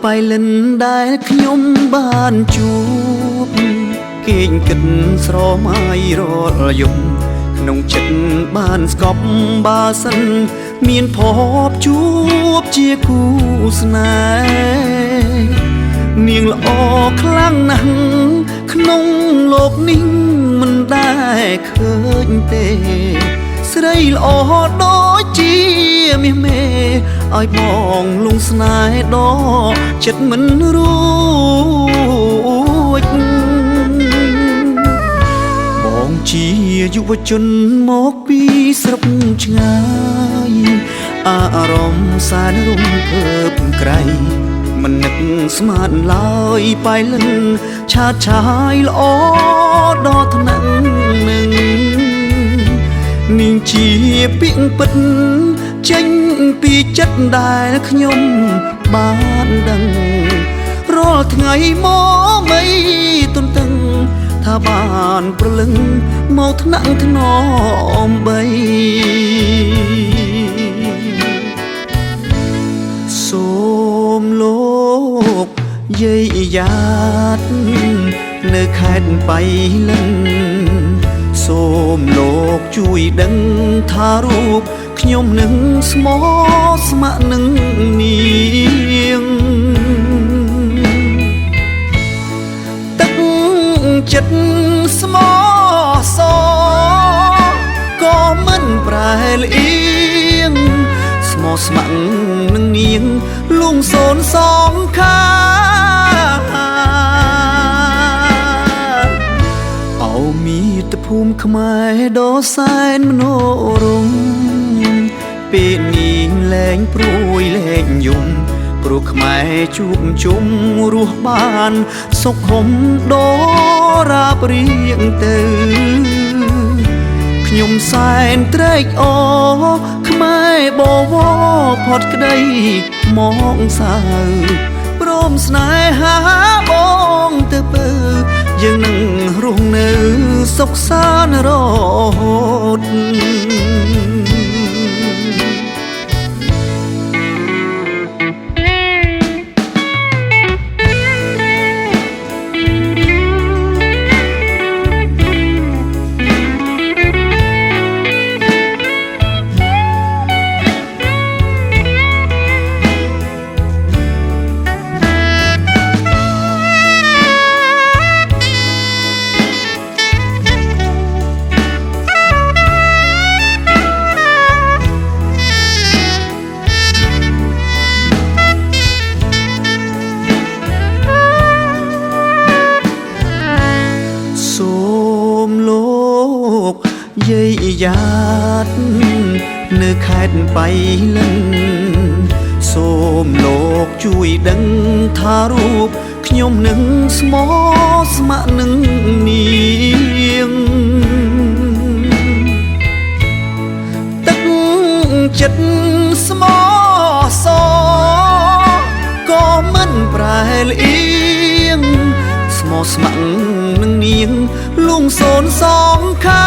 bài lần đại nhôm ban chuột kinh kinh sro mai rồi dùng nông chân ban skop ba sân miền phop chuột chia cú snai miền lọ khlang nắng nông lộc ninh mìnhได้เคยเตสไลลอดอจีมีเมอ้อยมองลุงสนายดอจัดมันรู้มองจีอยู่ว่าจนมอกปีสรับชงายอารมณ์สารรุ่มเพิ่มไกลมันนึกสมานลอยไปลันชาชายลอดอทนังหนึ่งนิ่งจีปิ้งปิดจังปีจัดได้และขยมบ้านดังรอดไงมอไม่ต้นตึงถ้าบ้านประลึงเมาทนังทนอมใบโสมโลกเยียยาดเนื้อแขนไปลันโสมโลกช่วยดังทารูปขยมหนึ่งสมอสมะหนึ่งเนียงตั้งจัดสมอสอก็มันปลายเลียงสมอสมะหนึ่งเนียงลุงโซนสองข้ามีตะภูมิขมายดอสายมโนรมเป็นนิงแหลงปรุยแหลงยุ่มปลุกขมายจุบจุ่มรูปบ้านสกคมดอราบเรียงเตือขยมสายเตรกอขมายบวพอดกระไดมองสาวพร้อมสนายหาบองเตอเปือยังนั่งรุ่งเนื้อสกสานรดเยียยาดเนื้อแขนไปลันโสมโลกช่วยดังทารูปขยมหนึ่งสมอสมะหนึ่งเนียงตั้งจัดสมอสอก็มันปลายเลียงสมอสมะหนึ่งเนียงลุงโซนสองข้า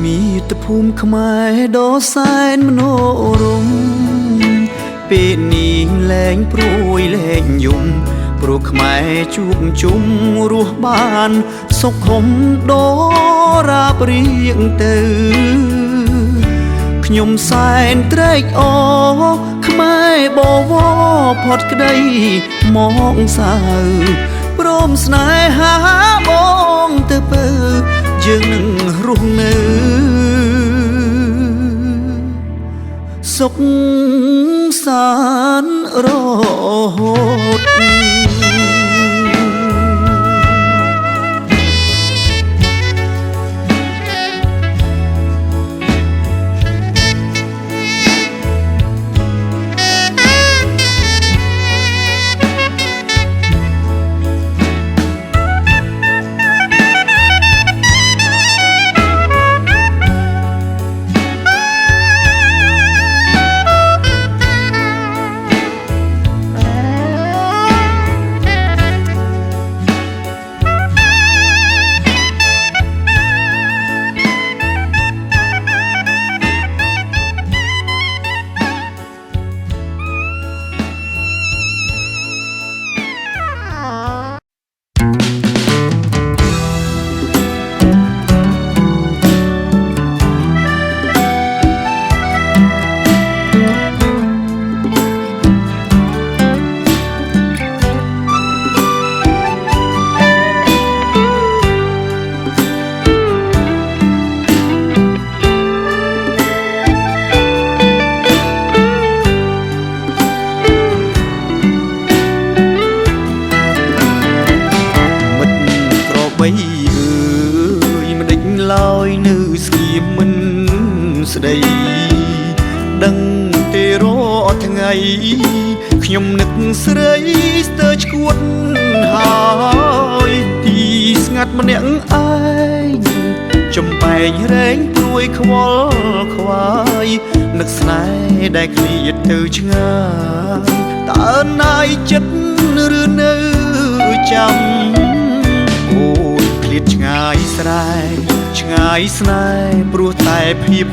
มีตะภูมิขมายดอสายมโนรมเป็นนิงแหลงปรุยแหลงยุ่มปลุกขมายจุบจุ่มรูปบ้านสกคมดอราบเรียงเตือขยมสายเตรกอขมายบวพอดกระไดมองสาวพร้อมสนายหาบองเตอเปือยังนั่งรุ่งเนื้อสกสารรด เ បីអើយមិនដេចឡើយនៅស្ងៀមមិនស្ដីដឹងទេរកថ្ងៃខ្ញុំនឹកស្រីស្ទើរឈួតហើយទីស្ងាត់ម្នាក់ឯងចំបែងរែងព្រួយខ្វល់ខ្វាយនឹកស្នេហ៍ដែលឃ្លាតទៅឆ្ងាយតើណាយចិត្តឬនៅចាំអូនឃ្លាតឆ្ងាយស្រែឆ្ងាយស្នេហ៍ព្រោះតែភាព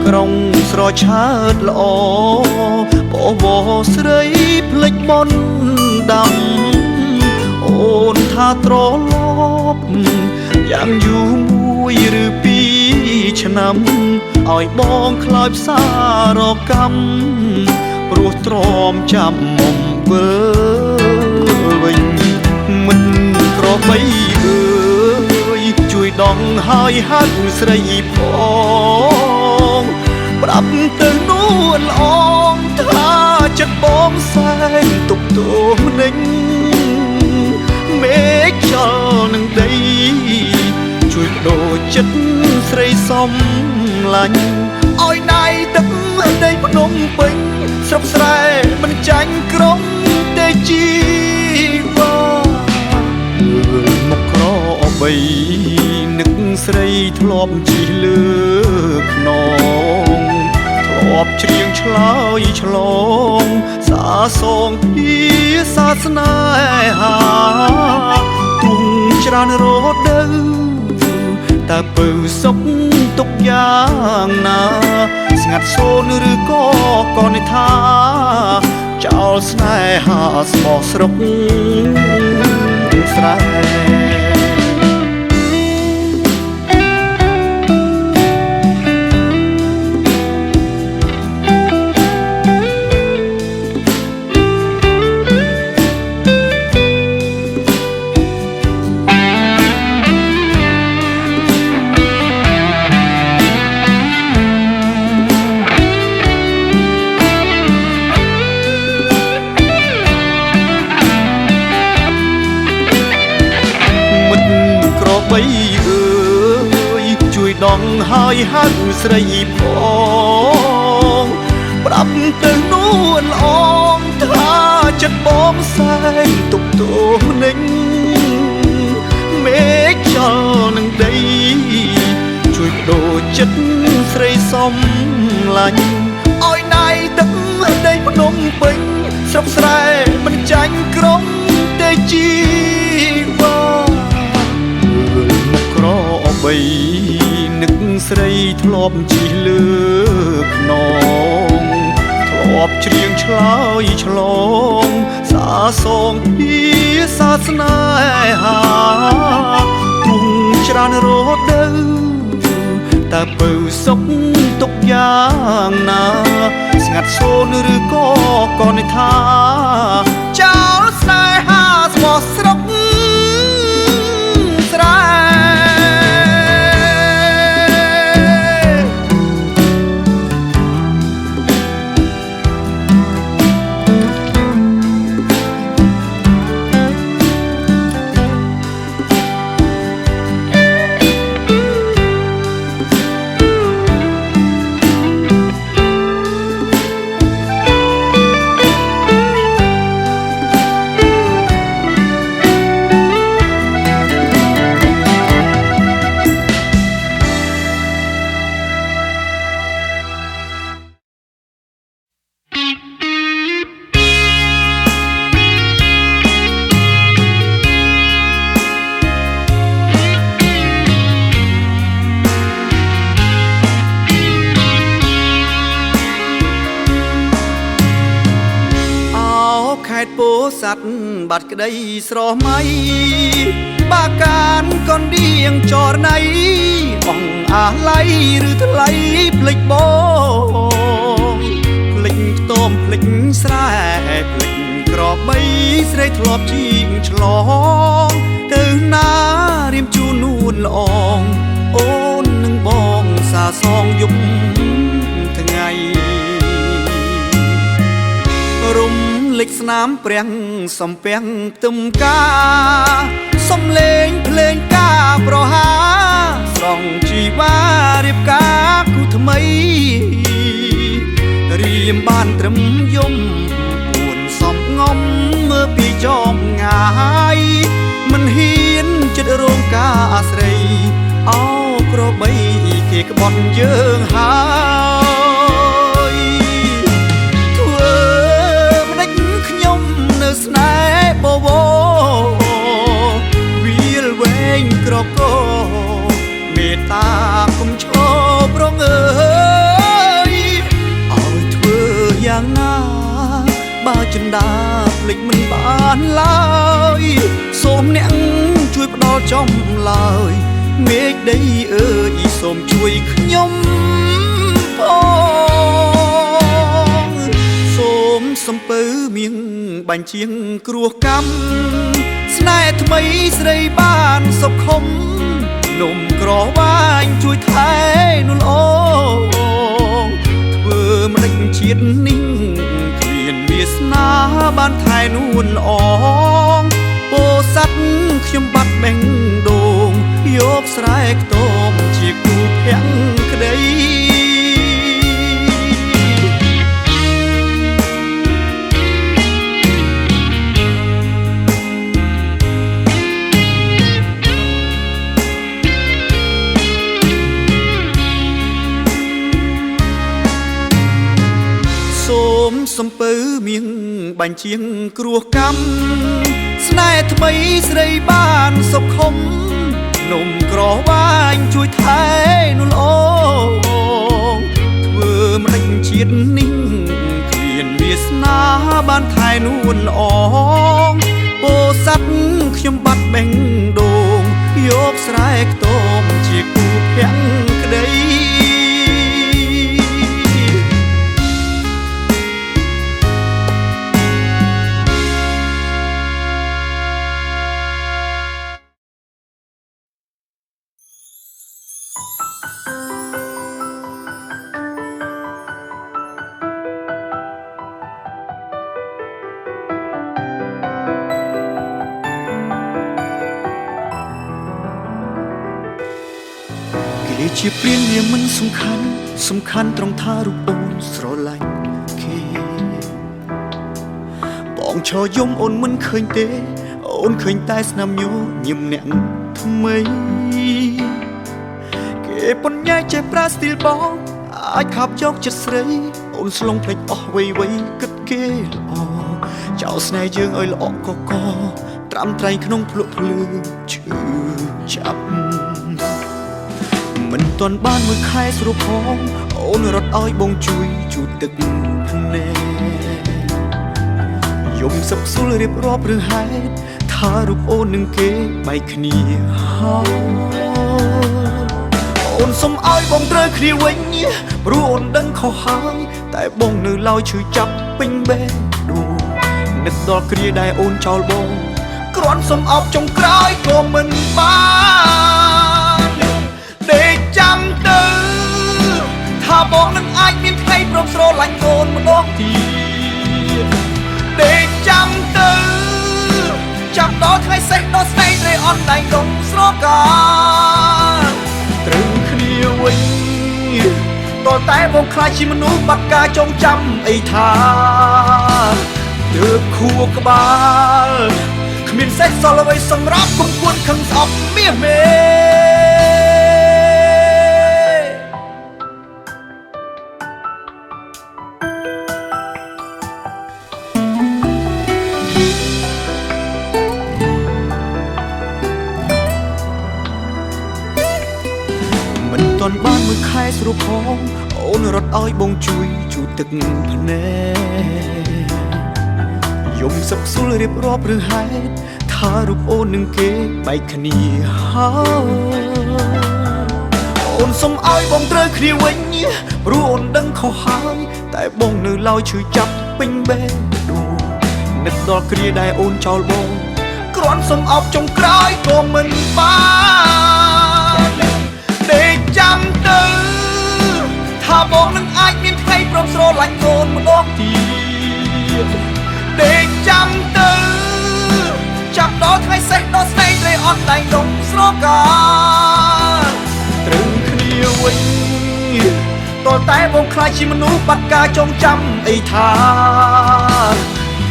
ក្រុងស្រឆើតល្អបវរស្រីភ្លេចបនដាំអូនថាត្រឡប់យ៉ាងយូរមួយឬពីរឆ្នាំឲ្យបងខ្លោចផ្សាររកម្មព្រោះទ្រាំចាំមុំវិលវិញមិនក្របីអើយជួយដងហើយហៅស្រីផងប្រាប់ទៅនួនល្អងថាចិត្តបងសែនទុកទោសនឹងមេឃខ្យល់នឹងដីជួយបដូរចិត្តស្រីសំឡាញ់ឲ្យដៃទឹកដីភ្នំពេញស្រុកស្រែមិនចាញ់ក្រុងទេជីវ៉ាមកក្របីនឹកស្រីធ្លាប់ជិះលើខ្នងធ្លាប់ច្រៀងឆ្លើយឆ្លងសាសងពីសាសនាហាទុំច្រើនរដូវតែពៅសុខទុកយ៉ាងណាស្ងាត់សូនឬក៏កននិថាចោលស្នេហាស្មោះស្រុកស្រែបីអើយជួយដងហើយហៅស្រីផងប្រាប់ទៅនួនល្អងថាចិត្តបងសែនទុកទោសនឹងមេឃខ្យល់នឹងដីជួយបដូរចិត្តស្រីសំឡាញ់ឲ្យដៃទឹកដីភ្នំពេញស្រុកស្រែមិនចាញ់ក្រុងទេជីវ៉ាក្របីនឹកស្រីធ្លាប់ជិះលើខ្នងធ្លាប់ច្រៀងឆ្លើយឆ្លងសាសងពីសាសនាហាទុំច្រើនរដូវតែពៅសុខទុកយ៉ាងណាស្ងាត់សូនឬក៏កននិថាចោលស្នេហាស្មោះស្រុកស្រែពោស័ព្ទបាត់ក្តីស្រស់មៃបាកានកនដៀងចរណៃបងអាឡៃឬថ្លៃភ្លេចបងភ្លេចខ្ទមភ្លេចស្រែភ្លេចក្របីស្រីធ្លាប់ជីងឆ្លងទៅណារៀមជូននួនល្អងអូននឹងបងសាសងយប់ថ្ងៃរំលេចស្នាមព្រាំងសំពាំងទឹមកា រៀមបានត្រឹមយំពួនសំងំមើលពីចំងាយមិនហ៊ានចិត្តរងការអាស្រ័យអោក្របីគេក្បត់យើងហើយធ្វើម្ដេចខ្ញុំនៅស្នេហ៍បវរវាលវែងក្រកមេត្តាគុំឈរប្រងើយឲ្យធ្វើយ៉ាងណាបើចិនដាភ្លេចមិនបានឡើយសូមអ្នកជួយផ្ដល់ចំឡើយមេឃដីអើយសូមជួយខ្ញុំផងសូមសំពៅមៀងបាញ់ជាងគ្រោះកម្មស្នេហ៍ថ្មីស្រីបានសុខុមនំក្រវាញជួយថែនួនអូធ្វើម្ដេចជាតិនេះគ្មានវាសនាបានថែនួនអងពោស័ព្ទខ្ញុំបាត់បេះដូងយកស្រែខ្ទមជាគូភក្តិក្តីសូមសំពៅមៀងបាញ់ជាងគ្រោះកម្មស្នេហ៍ថ្មីស្រីបានសុខុមនំក្រវាញជួយថែនួនអូធ្វើម្ដេចជាតិនេះគ្មានវាសនាបានថែនួនអងពោស័ព្ទខ្ញុំបាត់បេះដូងយកស្រែខ្ទមជាគូភក្តិក្តីជាព្រានវាមិនសំខាន់ត្រង់ថារូបអូនស្រឡាញ់គេបងឈរយំអូនមិនឃើញទេអូនឃើញតែស្នាមញញឹមអ្នកថ្មីគេប៉ុនញ៉ៃចេះប្រើស្ទីលបងអាចខាប់យកចិត្តស្រីអូនស្លងភ្លេចអស់វ័យគិតគេល្អចោលស្នេហ៍យើងឲ្យល្អកកត្រាំត្រៃក្នុងភ្លក់ភ្លើឈឺចាប់មិនទាន់បានមួយខែស្រួលផងអូនរត់ឲ្យបងជួយជូតទឹកភ្នែកយំសឹកស៊ុលរៀបរាប់រឿងហេតុថារូបអូននឹងគេបែកគ្នាហើយអូនសុំឲ្យបងត្រូវគ្នាវិញព្រោះអូនដឹងខុសហើយតែបងនៅឡើយឈឺចាប់ពេញបេះដូងនឹកដល់គ្រាដែលអូនចោលបងគ្រាន់សុំអោបចុងក្រោយក៏មិនបានដេកចាំទៅថាបងនឹងអាចមានថ្ងៃព្រមស្រឡាញ់អូនម្ដងទៀតដេកចាំទៅចាប់ដល់ថ្ងៃសេះដល់ស្នេហ៍ត្រីអន់ដៃដុំស្រកាត្រូវគ្នាវិញតើតែបងខ្លាចជាមនុស្សបាត់ការចងចាំអីថាទើបខួរក្បាលគ្មានសេះសល់អ្វីសម្រាប់គុំគួនខឹងស្អប់មាសមេទាន់បានមួយខែស្រួលផងអូនរត់ឲ្យបងជួយជូតទឹកភ្នែកយំសឹកស៊ុលរៀបរាប់រឿងហេតុថារូបអូននឹងគេបែកគ្នាហើយអូនសុំឲ្យបងត្រូវគ្នាវិញព្រោះអូនដឹងខុសហើយតែបងនៅឡើយឈឺចាប់ពេញបេះដូងនឹកដល់គ្រាដែលអូនចោលបងគ្រាន់សុំអោបចុងក្រោយក៏មិនបានដេកចាំទៅថាបងនឹងអាចមានថ្ងៃព្រមស្រឡាញ់អូនម្ដងទៀតដេកចាំទៅចាប់ដល់ថ្ងៃសេះដល់ស្នេហ៍ត្រីអន់ដៃដុំស្រកាត្រូវគ្នាវិញត តលតែបងខ្លាចជាមនុស្សបាត់ការចងចាំអីថា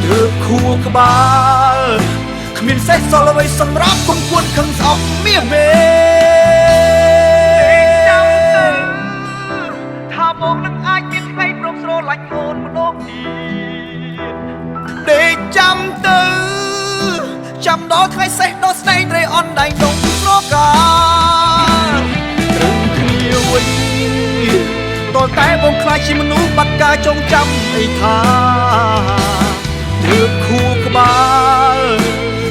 ទើបខួរក្បាលគ្មានសេះសល់អ្វីសម្រាប់គុំគួនខឹងស្អប់មាសមេថាបងនឹងអាចមានថ្ងៃព្រមស្រឡាញ់អូនម្ដងទៀតដេកចាំទៅចាំដល់ថ្ងៃសេះដល់ស្នេហ៍ត្រីអន់ដៃដងប្រកាត្រូវគ្នាវិញតលតែបងខ្លាចជាមនុស្សបាត់ការចងចាំអីថាទើបខួរក្បាល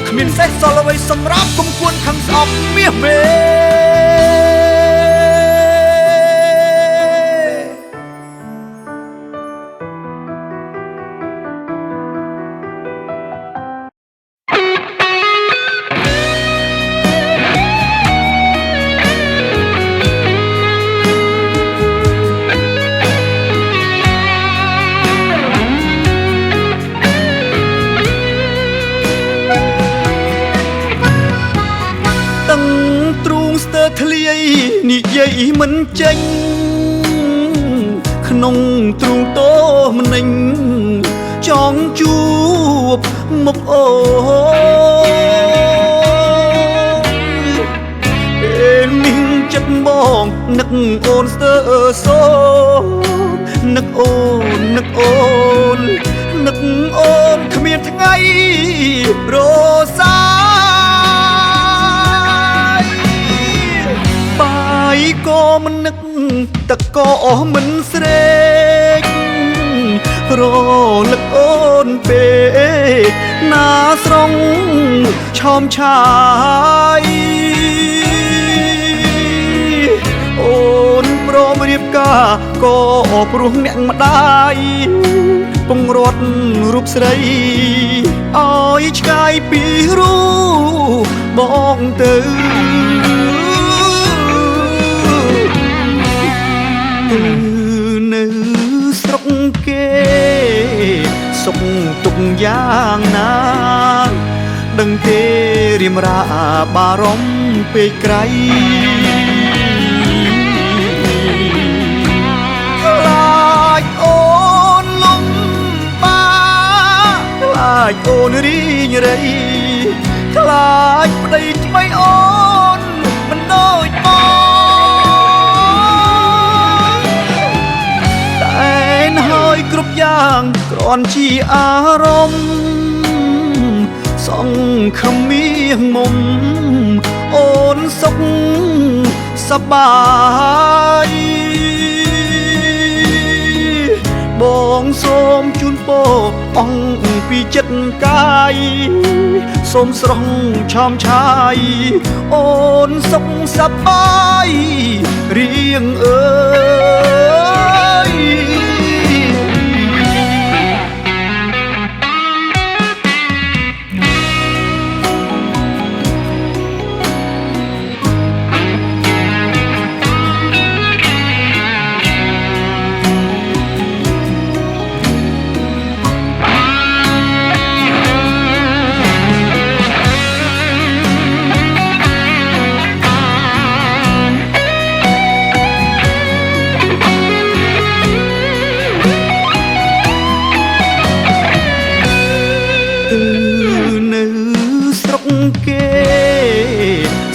គ្មានសេះសល់អ្វីសម្រាប់គុំគួនខឹងស្អប់មាសមេធ្លាយនិយាយមិនចេញក្នុងទ្រូងតោម្នេញចង់ជួបមុខអូពេលនេះចិត្តបងនឹកអូនស្ទើសូនឹកអូននឹកអូននឹកអូនគ្មានថ្ងៃរសាក៏មិននឹកទឹកក៏អស់មិនស្រេករលឹកអូនពេកណាស្រងឆោមឆាយអូនព្រមរៀបការក៏ព្រោះអ្នកម្ដាយពងរត់រូបស្រីឲ្យឆ្ងាយពីរូបបងទៅនៅស្រុកគេសុខទុកយ៉ាងណាដឹងទេរៀមរាបារម្ភពេកក្រៃខ្លាចអូនលំបាខ្លាចអូនរីងរៃខ្លាចប្តីថ្មីអូនមិនដូចបងគ្រប់យ៉ាងគ្រាន់ជាអារម្មណ៍សង្ឃឹមមានមុំអូនសុខសប្បាយបងសូមជូនពរអង្គពីចិត្តកាយសូមស្រស់ឆោមឆាយអូនសុខសប្បាយរៀងអើយ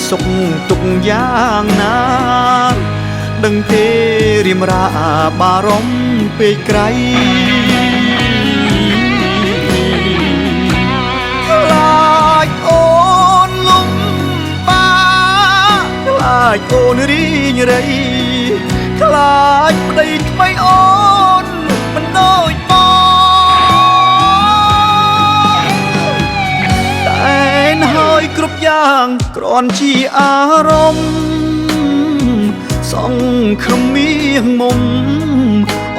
សុខទុកយ៉ាងណាដឹងទេរៀមរាបារម្ភពេកក្រៃខ្លាចអូនលំបាខ្លាចអូនរីងរៃខ្លាចប្តីថ្មីអូនមិនដូចបងតែនហើយគ្រប់យ៉ាងគ្រាន់ជាអារម្មណ៍សង្ឃឹមមានមុំ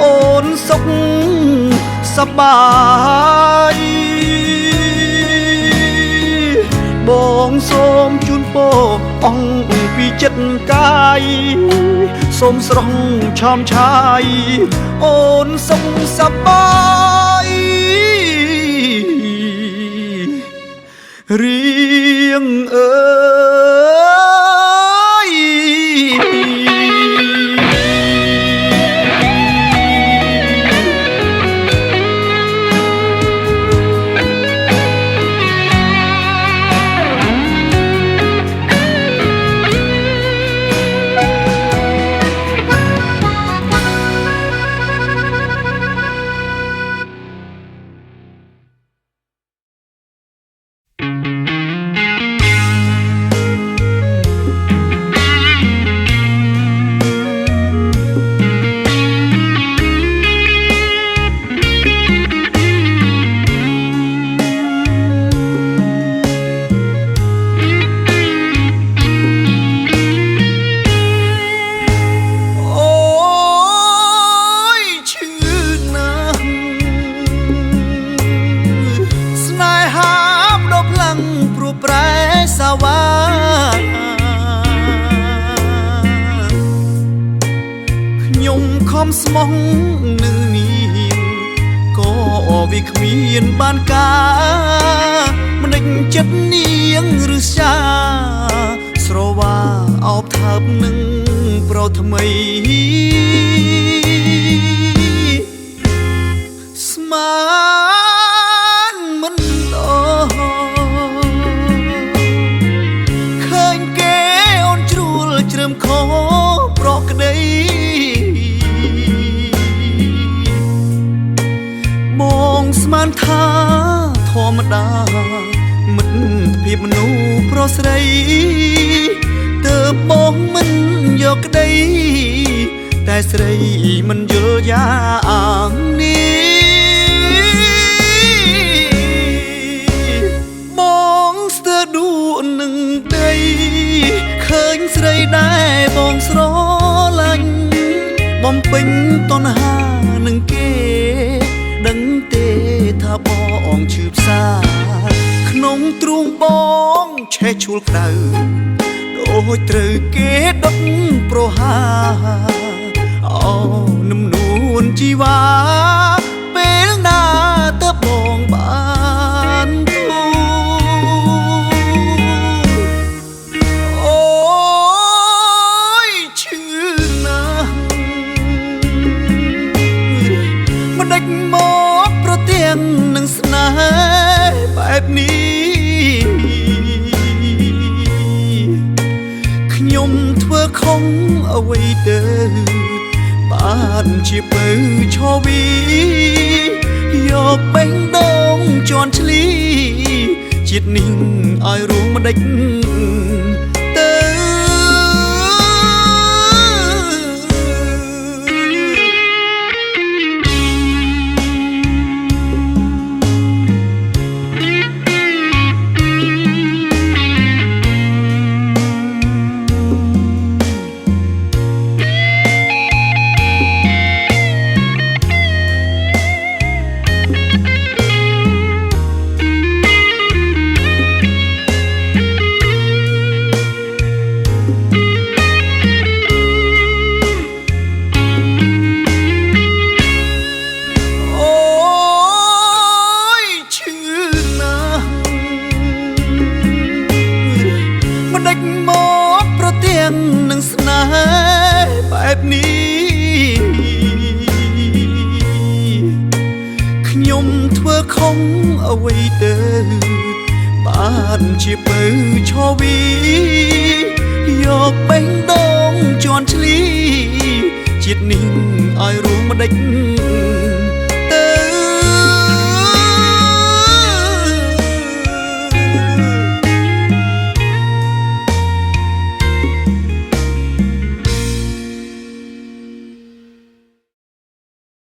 អូនសុខសប្បាយបងសូមជូនពរអង្គពីចិត្តកាយសូមស្រស់ឆោមឆាយអូនសុខសប្បាយរៀងអើយ មស្មោះនឹងនាងក៏វាគ្មានបានការមិនដេញចិត្តនាងឬសាស្រវាអោបថើបនឹងប្រុសថ្មីស្មានមិនដល់ឃើញគេអូនជ្រួលជ្រើមខោប្រកក្ដីបងស្មានថាធម្មតាមិត្តភាពមនុស្សប្រុសស្រីទើបបងមិនយកក្ដីតែស្រីមិនយល់យ៉ាងនេះបងស្ទើរដួលនឹងដីឃើញស្រីដែលបងស្រឡាញ់បំពេញតណ្ហានឹងគេដឹងទេថាបងឈឺផ្សាក្នុងទ្រូងបងឆេះឈួលក្តៅដូចត្រូវគេដុតប្រហាអូនំនួនជីវ៉ាពេលណាទៅបងបានទូអូយឈឺណាស់មិនដេចមកប្រទាំងនឹងស្នេហ៍បែបនេះខ្ញុំធ្វើខុសអ្វីទៅបានជាពៅឈវីយកបេះដូងជន់ឈ្លីជាតិនេះឲ្យរួមមិនដេចទៅមិនដេចមកប្រទាំងនឹងស្នេហ៍បែបនេះខ្ញុំធ្វើខុសអ្វីទៅបានជាពៅឈវីយកបេះដូងជន់ឈ្លីជាតិនេះឲ្យរួមមិនដេច